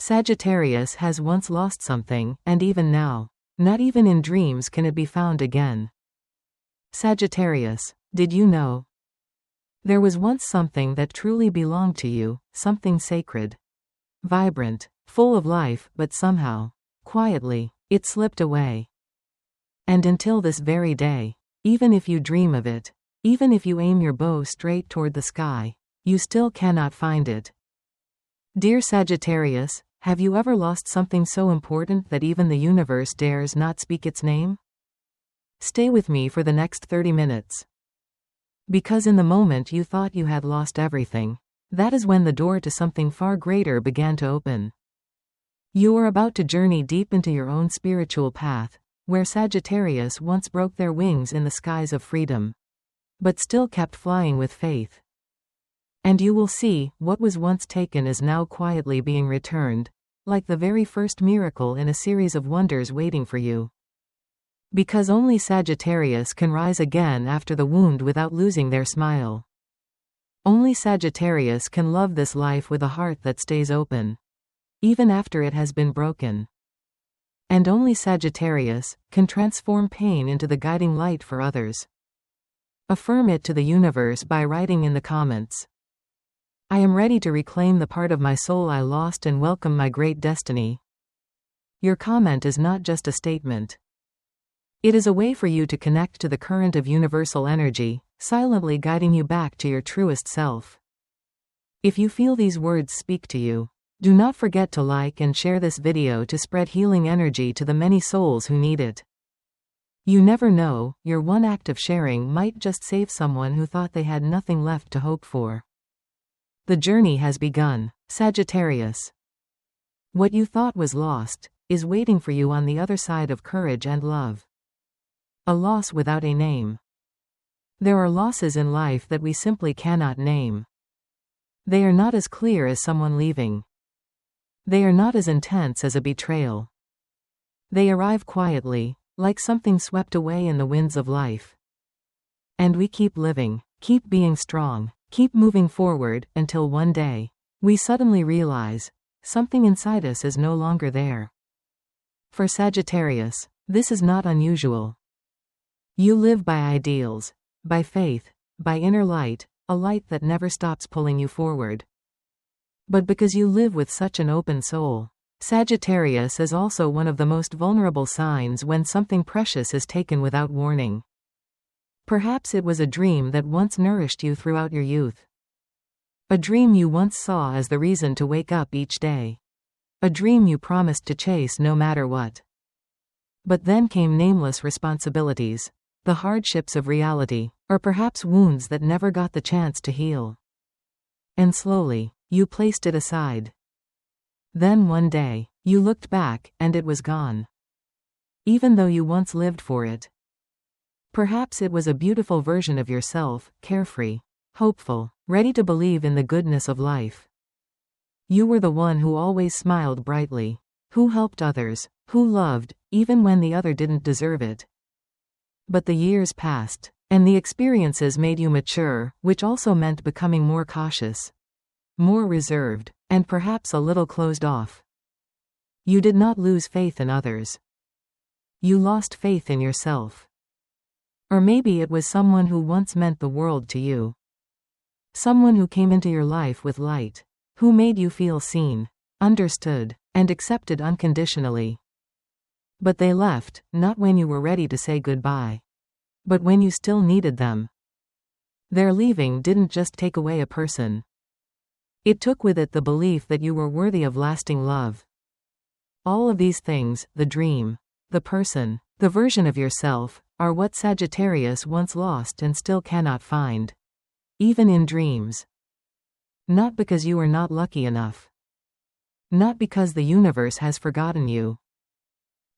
Sagittarius has once lost something, and even now, not even in dreams can it be found again. Sagittarius, did you know? There was once something that truly belonged to you, something sacred. Vibrant, full of life, but somehow, quietly, it slipped away. And until this very day, even if you dream of it, even if you aim your bow straight toward the sky, you still cannot find it. Dear Sagittarius, have you ever lost something so important that even the universe dares not speak its name? Stay with me for the next 30 minutes. Because in the moment you thought you had lost everything, that is when the door to something far greater began to open. You are about to journey deep into your own spiritual path, where Sagittarius once broke their wings in the skies of freedom, but still kept flying with faith. And you will see, what was once taken is now quietly being returned, like the very first miracle in a series of wonders waiting for you. Because only Sagittarius can rise again after the wound without losing their smile. Only Sagittarius can love this life with a heart that stays open, even after it has been broken. And only Sagittarius can transform pain into the guiding light for others. Affirm it to the universe by writing in the comments, I am ready to reclaim the part of my soul I lost and welcome my great destiny. Your comment is not just a statement. It is a way for you to connect to the current of universal energy, silently guiding you back to your truest self. If you feel these words speak to you, do not forget to like and share this video to spread healing energy to the many souls who need it. You never know, your one act of sharing might just save someone who thought they had nothing left to hope for. The journey has begun, Sagittarius. What you thought was lost is waiting for you on the other side of courage and love. A loss without a name. There are losses in life that we simply cannot name. They are not as clear as someone leaving. They are not as intense as a betrayal. They arrive quietly, like something swept away in the winds of life. And we keep living, keep being strong, keep moving forward, until one day, we suddenly realize, something inside us is no longer there. For Sagittarius, this is not unusual. You live by ideals, by faith, by inner light, a light that never stops pulling you forward. But because you live with such an open soul, Sagittarius is also one of the most vulnerable signs when something precious is taken without warning. Perhaps it was a dream that once nourished you throughout your youth. A dream you once saw as the reason to wake up each day. A dream you promised to chase no matter what. But then came nameless responsibilities, the hardships of reality, or perhaps wounds that never got the chance to heal. And slowly, you placed it aside. Then one day, you looked back, and it was gone. Even though you once lived for it. Perhaps it was a beautiful version of yourself, carefree, hopeful, ready to believe in the goodness of life. You were the one who always smiled brightly, who helped others, who loved, even when the other didn't deserve it. But the years passed, and the experiences made you mature, which also meant becoming more cautious, more reserved, and perhaps a little closed off. You did not lose faith in others. You lost faith in yourself. Or maybe it was someone who once meant the world to you. Someone who came into your life with light, who made you feel seen, understood, and accepted unconditionally. But they left, not when you were ready to say goodbye, but when you still needed them. Their leaving didn't just take away a person. It took with it the belief that you were worthy of lasting love. All of these things, the dream, the person, the version of yourself, are what Sagittarius once lost and still cannot find. Even in dreams. Not because you are not lucky enough. Not because the universe has forgotten you.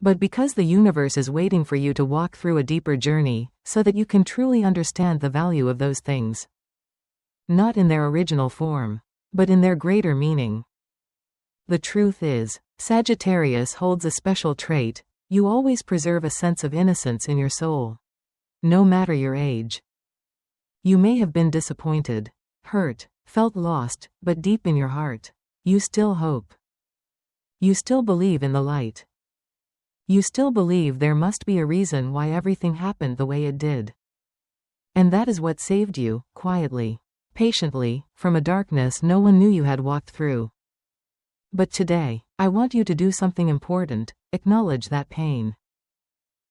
But because the universe is waiting for you to walk through a deeper journey, so that you can truly understand the value of those things. Not in their original form, but in their greater meaning. The truth is, Sagittarius holds a special trait. You always preserve a sense of innocence in your soul. No matter your age. You may have been disappointed, hurt, felt lost, but deep in your heart, you still hope. You still believe in the light. You still believe there must be a reason why everything happened the way it did. And that is what saved you, quietly, patiently, from a darkness no one knew you had walked through. But today, I want you to do something important. Acknowledge that pain.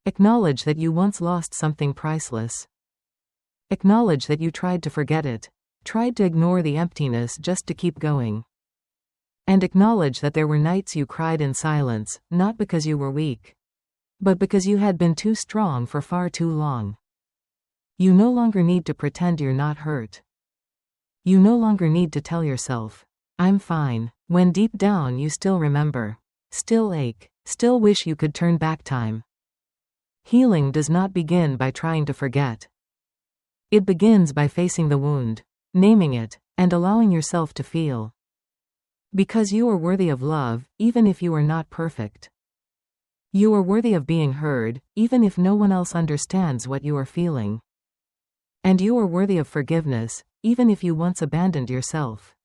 Acknowledge that you once lost something priceless. Acknowledge that you tried to forget it, tried to ignore the emptiness just to keep going. And acknowledge that there were nights you cried in silence, not because you were weak, but because you had been too strong for far too long. You no longer need to pretend you're not hurt. You no longer need to tell yourself, "I'm fine," when deep down you still remember, still ache, still wish you could turn back time. Healing does not begin by trying to forget. It begins by facing the wound, naming it, and allowing yourself to feel. Because you are worthy of love, even if you are not perfect. You are worthy of being heard, even if no one else understands what you are feeling. And you are worthy of forgiveness, even if you once abandoned yourself.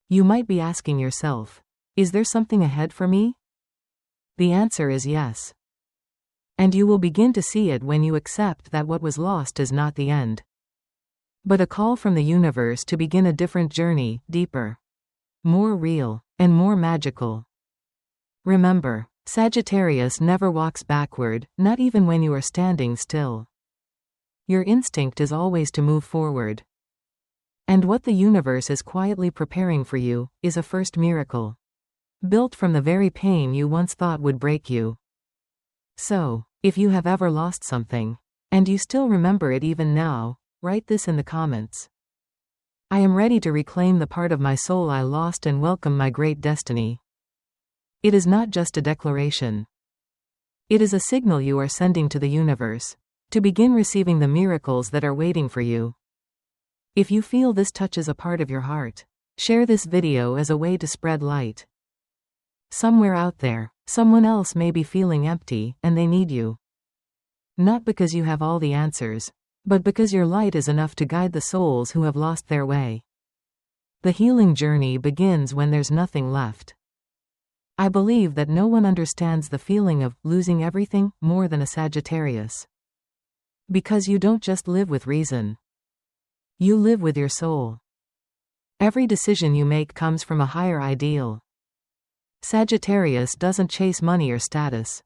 You might be asking yourself, is there something ahead for me? The answer is yes. And you will begin to see it when you accept that what was lost is not the end, but a call from the universe to begin a different journey, deeper, more real, and more magical. Remember, Sagittarius never walks backward, not even when you are standing still. Your instinct is always to move forward. And what the universe is quietly preparing for you is a first miracle, built from the very pain you once thought would break you. So, if you have ever lost something, and you still remember it even now, write this in the comments. I am ready to reclaim the part of my soul I lost and welcome my great destiny. It is not just a declaration. It is a signal you are sending to the universe, to begin receiving the miracles that are waiting for you. If you feel this touches a part of your heart, share this video as a way to spread light. Somewhere out there, someone else may be feeling empty, and they need you. Not because you have all the answers, but because your light is enough to guide the souls who have lost their way. The healing journey begins when there's nothing left. I believe that no one understands the feeling of losing everything more than a Sagittarius. Because you don't just live with reason. You live with your soul. Every decision you make comes from a higher ideal. Sagittarius doesn't chase money or status.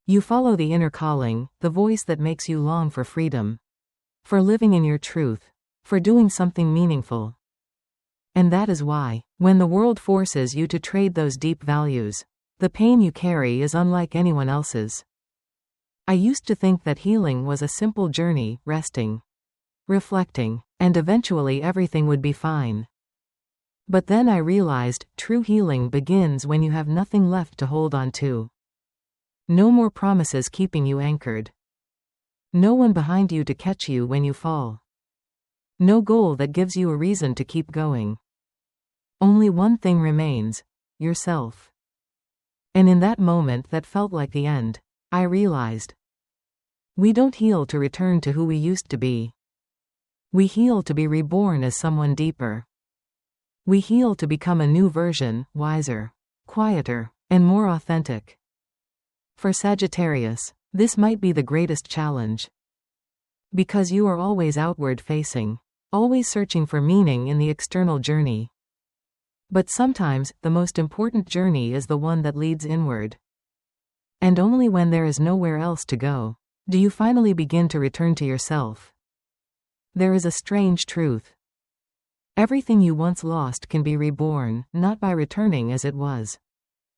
You follow the inner calling, the voice that makes you long for freedom, for living in your truth, for doing something meaningful. And that is why, when the world forces you to trade those deep values, the pain you carry is unlike anyone else's. I used to think that healing was a simple journey, resting, reflecting, and eventually everything would be fine. But then I realized, true healing begins when you have nothing left to hold on to. No more promises keeping you anchored. No one behind you to catch you when you fall. No goal that gives you a reason to keep going. Only one thing remains, yourself. And in that moment that felt like the end, I realized, we don't heal to return to who we used to be. We heal to be reborn as someone deeper. We heal to become a new version, wiser, quieter, and more authentic. For Sagittarius, this might be the greatest challenge. Because you are always outward facing, always searching for meaning in the external journey. But sometimes, the most important journey is the one that leads inward. And only when there is nowhere else to go, do you finally begin to return to yourself. There is a strange truth. Everything you once lost can be reborn, not by returning as it was,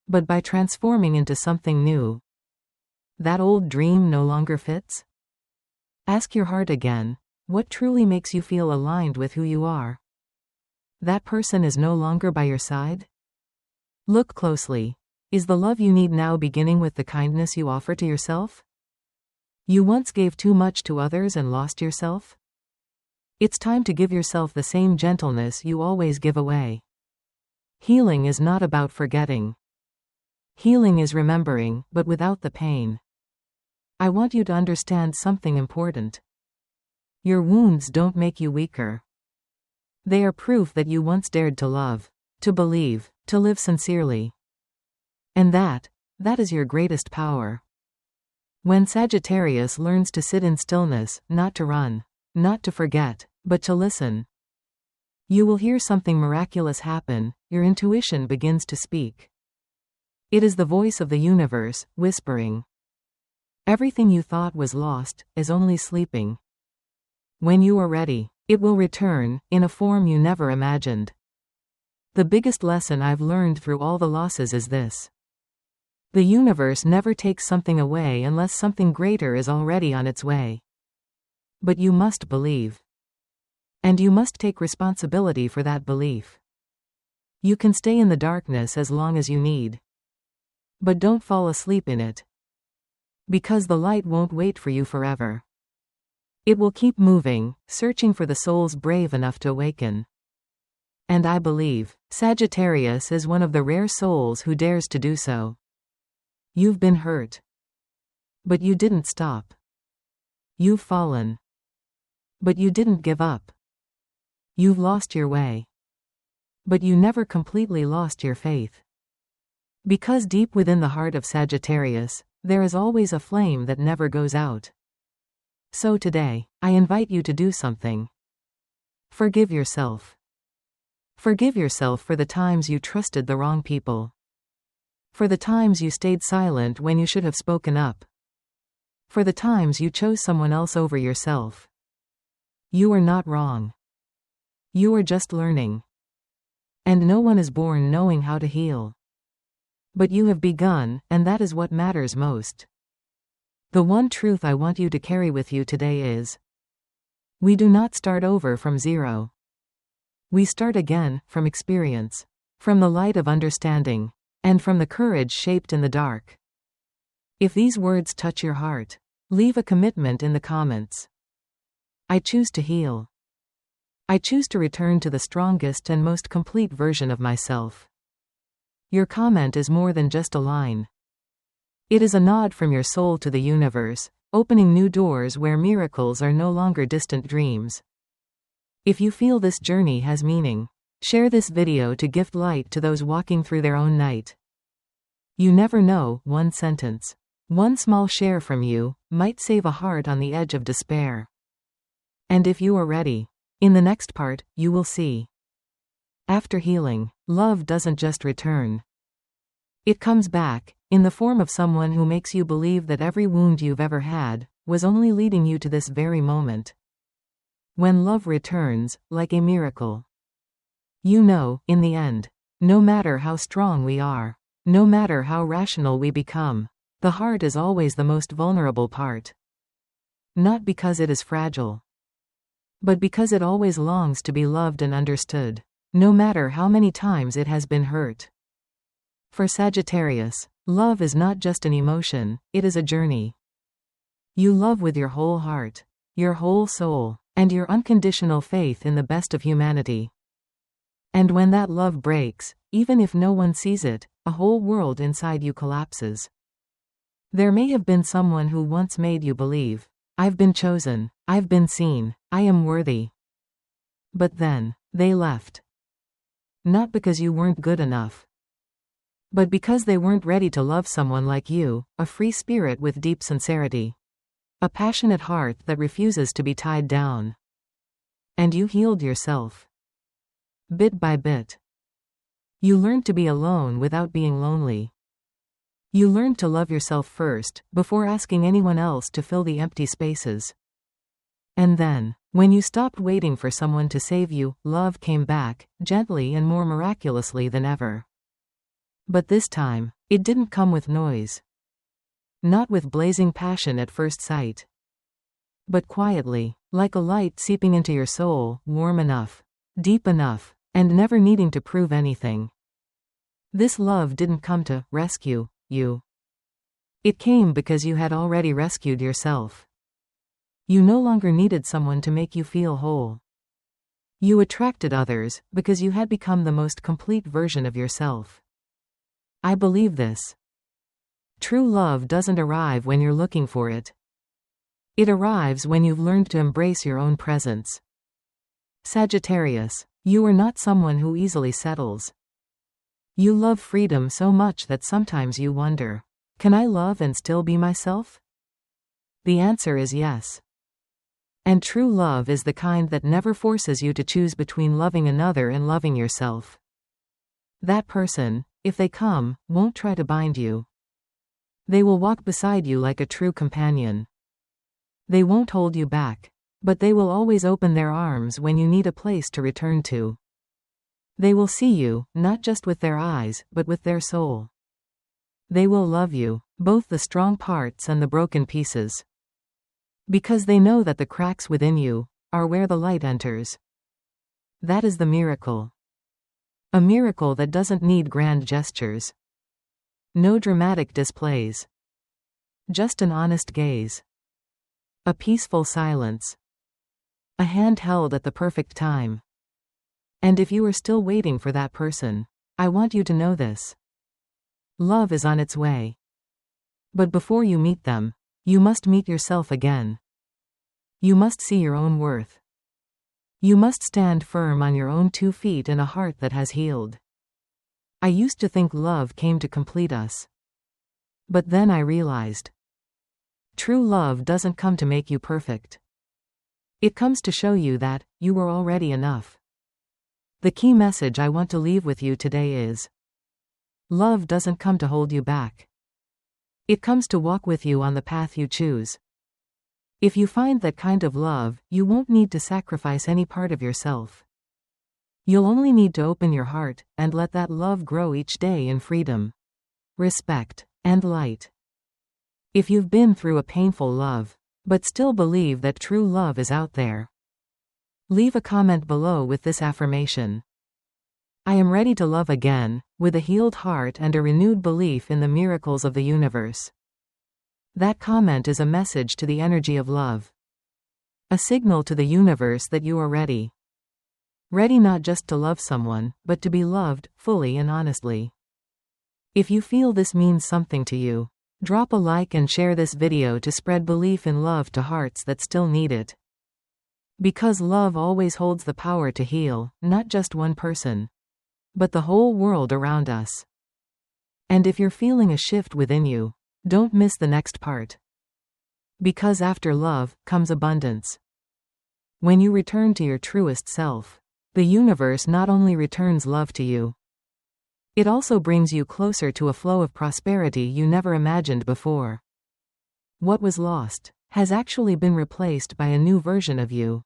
but by transforming into something new. That old dream no longer fits? Ask your heart again, what truly makes you feel aligned with who you are? That person is no longer by your side? Look closely. Is the love you need now beginning with the kindness you offer to yourself? You once gave too much to others and lost yourself? It's time to give yourself the same gentleness you always give away. Healing is not about forgetting. Healing is remembering, but without the pain. I want you to understand something important. Your wounds don't make you weaker. They are proof that you once dared to love, to believe, to live sincerely. And that is your greatest power. When Sagittarius learns to sit in stillness, not to run, not to forget, but to listen, you will hear something miraculous happen. Your intuition begins to speak. It is the voice of the universe, whispering. Everything you thought was lost is only sleeping. When you are ready, it will return, in a form you never imagined. The biggest lesson I've learned through all the losses is this. The universe never takes something away unless something greater is already on its way. But you must believe. And you must take responsibility for that belief. You can stay in the darkness as long as you need. But don't fall asleep in it. Because the light won't wait for you forever. It will keep moving, searching for the souls brave enough to awaken. And I believe Sagittarius is one of the rare souls who dares to do so. You've been hurt. But you didn't stop. You've fallen. But you didn't give up. You've lost your way. But you never completely lost your faith. Because deep within the heart of Sagittarius, there is always a flame that never goes out. So today, I invite you to do something. Forgive yourself. Forgive yourself for the times you trusted the wrong people. For the times you stayed silent when you should have spoken up. For the times you chose someone else over yourself. You are not wrong. You are just learning. And no one is born knowing how to heal. But you have begun, and that is what matters most. The one truth I want you to carry with you today is: we do not start over from zero. We start again, from experience, from the light of understanding, and from the courage shaped in the dark. If these words touch your heart, leave a commitment in the comments. I choose to heal. I choose to return to the strongest and most complete version of myself. Your comment is more than just a line. It is a nod from your soul to the universe, opening new doors where miracles are no longer distant dreams. If you feel this journey has meaning, share this video to gift light to those walking through their own night. You never know, one sentence, one small share from you, might save a heart on the edge of despair. And if you are ready, in the next part, you will see. After healing, love doesn't just return. It comes back, in the form of someone who makes you believe that every wound you've ever had was only leading you to this very moment. When love returns, like a miracle, you know, in the end, no matter how strong we are, no matter how rational we become, the heart is always the most vulnerable part. Not because it is fragile, but because it always longs to be loved and understood, no matter how many times it has been hurt. For Sagittarius, love is not just an emotion, it is a journey. You love with your whole heart, your whole soul, and your unconditional faith in the best of humanity. And when that love breaks, even if no one sees it, a whole world inside you collapses. There may have been someone who once made you believe, I've been chosen, I've been seen, I am worthy. But then, they left. Not because you weren't good enough, but because they weren't ready to love someone like you, a free spirit with deep sincerity. A passionate heart that refuses to be tied down. And you healed yourself. Bit by bit. You learned to be alone without being lonely. You learned to love yourself first, before asking anyone else to fill the empty spaces. And then, when you stopped waiting for someone to save you, love came back, gently and more miraculously than ever. But this time, it didn't come with noise. Not with blazing passion at first sight. But quietly, like a light seeping into your soul, warm enough, deep enough, and never needing to prove anything. This love didn't come to rescue you. It came because you had already rescued yourself. You no longer needed someone to make you feel whole. You attracted others because you had become the most complete version of yourself. I believe this. True love doesn't arrive when you're looking for it. It arrives when you've learned to embrace your own presence. Sagittarius, you are not someone who easily settles. You love freedom so much that sometimes you wonder, can I love and still be myself? The answer is yes. And true love is the kind that never forces you to choose between loving another and loving yourself. That person, if they come, won't try to bind you. They will walk beside you like a true companion. They won't hold you back, but they will always open their arms when you need a place to return to. They will see you, not just with their eyes, but with their soul. They will love you, both the strong parts and the broken pieces. Because they know that the cracks within you are where the light enters. That is the miracle. A miracle that doesn't need grand gestures. No dramatic displays. Just an honest gaze. A peaceful silence. A hand held at the perfect time. And if you are still waiting for that person, I want you to know this. Love is on its way. But before you meet them, you must meet yourself again. You must see your own worth. You must stand firm on your own 2 feet in a heart that has healed. I used to think love came to complete us. But then I realized. True love doesn't come to make you perfect. It comes to show you that you were already enough. The key message I want to leave with you today is, love doesn't come to hold you back. It comes to walk with you on the path you choose. If you find that kind of love, you won't need to sacrifice any part of yourself. You'll only need to open your heart and let that love grow each day in freedom, respect, and light. If you've been through a painful love, but still believe that true love is out there, leave a comment below with this affirmation. I am ready to love again, with a healed heart and a renewed belief in the miracles of the universe. That comment is a message to the energy of love. A signal to the universe that you are ready. Ready not just to love someone, but to be loved, fully and honestly. If you feel this means something to you, drop a like and share this video to spread belief in love to hearts that still need it. Because love always holds the power to heal, not just one person, but the whole world around us. And if you're feeling a shift within you, don't miss the next part. Because after love comes abundance. When you return to your truest self, the universe not only returns love to you, it also brings you closer to a flow of prosperity you never imagined before. What was lost has actually been replaced by a new version of you.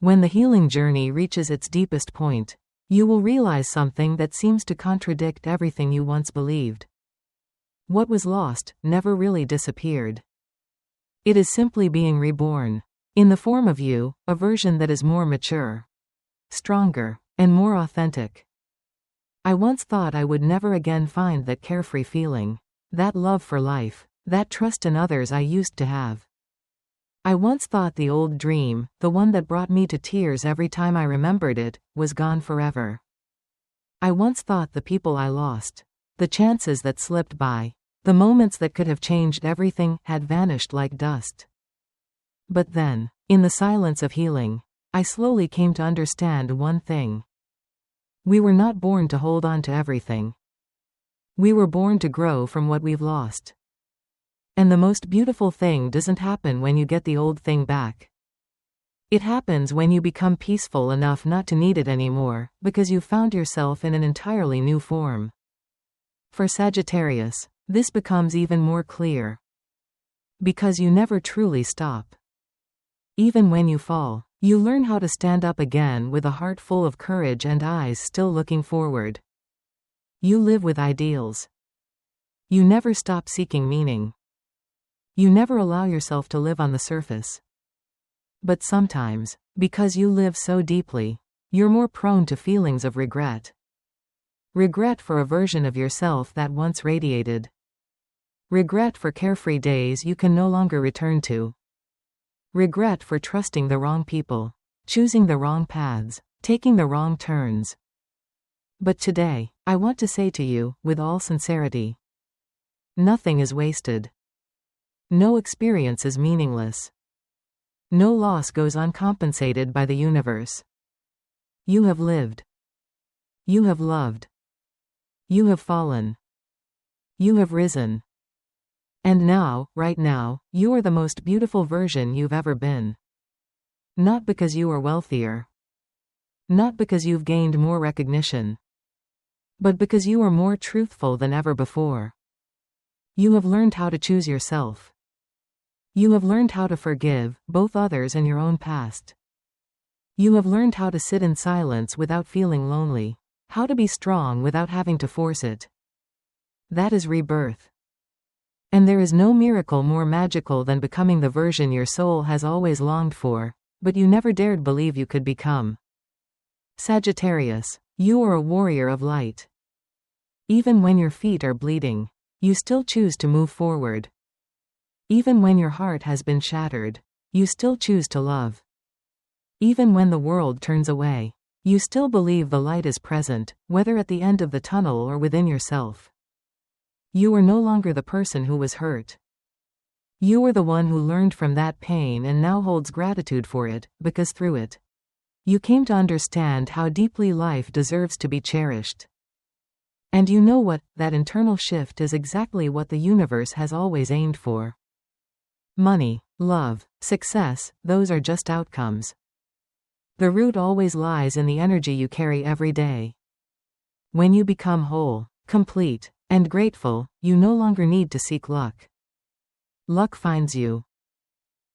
When the healing journey reaches its deepest point, you will realize something that seems to contradict everything you once believed. What was lost never really disappeared. It is simply being reborn, in the form of you, a version that is more mature, stronger, and more authentic. I once thought I would never again find that carefree feeling, that love for life, that trust in others I used to have. I once thought the old dream, the one that brought me to tears every time I remembered it, was gone forever. I once thought the people I lost, the chances that slipped by, the moments that could have changed everything, had vanished like dust. But then, in the silence of healing, I slowly came to understand one thing. We were not born to hold on to everything. We were born to grow from what we've lost. And the most beautiful thing doesn't happen when you get the old thing back. It happens when you become peaceful enough not to need it anymore, because you've found yourself in an entirely new form. For Sagittarius, this becomes even more clear. Because you never truly stop. Even when you fall, you learn how to stand up again with a heart full of courage and eyes still looking forward. You live with ideals. You never stop seeking meaning. You never allow yourself to live on the surface. But sometimes, because you live so deeply, you're more prone to feelings of regret. Regret for a version of yourself that once radiated. Regret for carefree days you can no longer return to. Regret for trusting the wrong people, choosing the wrong paths, taking the wrong turns. But today, I want to say to you, with all sincerity, nothing is wasted. No experience is meaningless. No loss goes uncompensated by the universe. You have lived. You have loved. You have fallen. You have risen. And now, right now, you are the most beautiful version you've ever been. Not because you are wealthier. Not because you've gained more recognition. But because you are more truthful than ever before. You have learned how to choose yourself. You have learned how to forgive, both others and your own past. You have learned how to sit in silence without feeling lonely. How to be strong without having to force it. That is rebirth. And there is no miracle more magical than becoming the version your soul has always longed for, but you never dared believe you could become. Sagittarius, you are a warrior of light. Even when your feet are bleeding, you still choose to move forward. Even when your heart has been shattered, you still choose to love. Even when the world turns away, you still believe the light is present, whether at the end of the tunnel or within yourself. You are no longer the person who was hurt. You are the one who learned from that pain and now holds gratitude for it, because through it, you came to understand how deeply life deserves to be cherished. And you know what? That internal shift is exactly what the universe has always aimed for. Money, love, success, those are just outcomes. The root always lies in the energy you carry every day. When you become whole, complete, and grateful, you no longer need to seek luck. Luck finds you.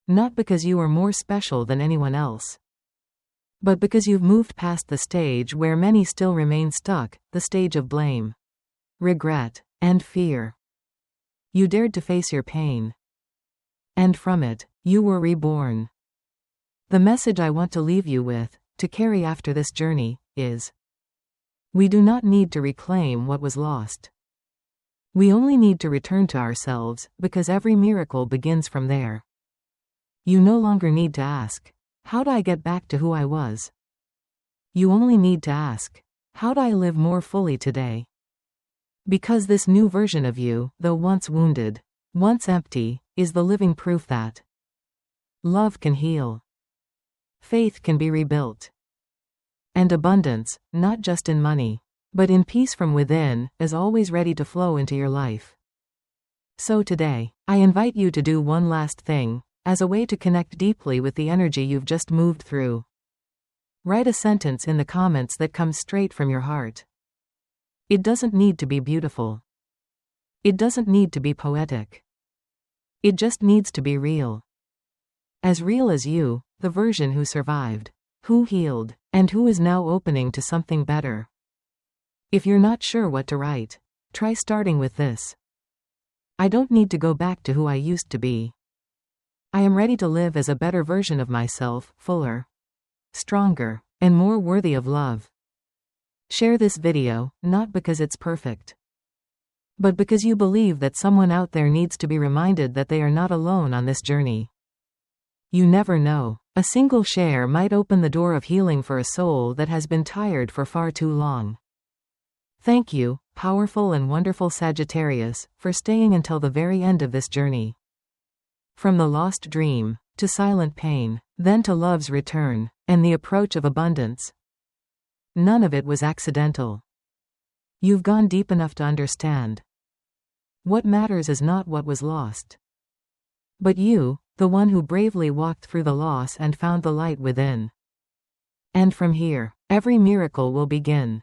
Not because you are more special than anyone else, but because you've moved past the stage where many still remain stuck, the stage of blame, regret, and fear. You dared to face your pain. And from it, you were reborn. The message I want to leave you with, to carry after this journey, is: we do not need to reclaim what was lost. We only need to return to ourselves, because every miracle begins from there. You no longer need to ask, how do I get back to who I was? You only need to ask, how do I live more fully today? Because this new version of you, though once wounded, once empty, is the living proof that love can heal. Faith can be rebuilt. And abundance, not just in money, but in peace from within, is always ready to flow into your life. So today, I invite you to do one last thing, as a way to connect deeply with the energy you've just moved through. Write a sentence in the comments that comes straight from your heart. It doesn't need to be beautiful. It doesn't need to be poetic. It just needs to be real. As real as you, the version who survived, who healed, and who is now opening to something better. If you're not sure what to write, try starting with this. I don't need to go back to who I used to be. I am ready to live as a better version of myself, fuller, stronger, and more worthy of love. Share this video, not because it's perfect, but because you believe that someone out there needs to be reminded that they are not alone on this journey. You never know. A single share might open the door of healing for a soul that has been tired for far too long. Thank you, powerful and wonderful Sagittarius, for staying until the very end of this journey. From the lost dream, to silent pain, then to love's return, and the approach of abundance. None of it was accidental. You've gone deep enough to understand. What matters is not what was lost, but you, the one who bravely walked through the loss and found the light within. And from here, every miracle will begin.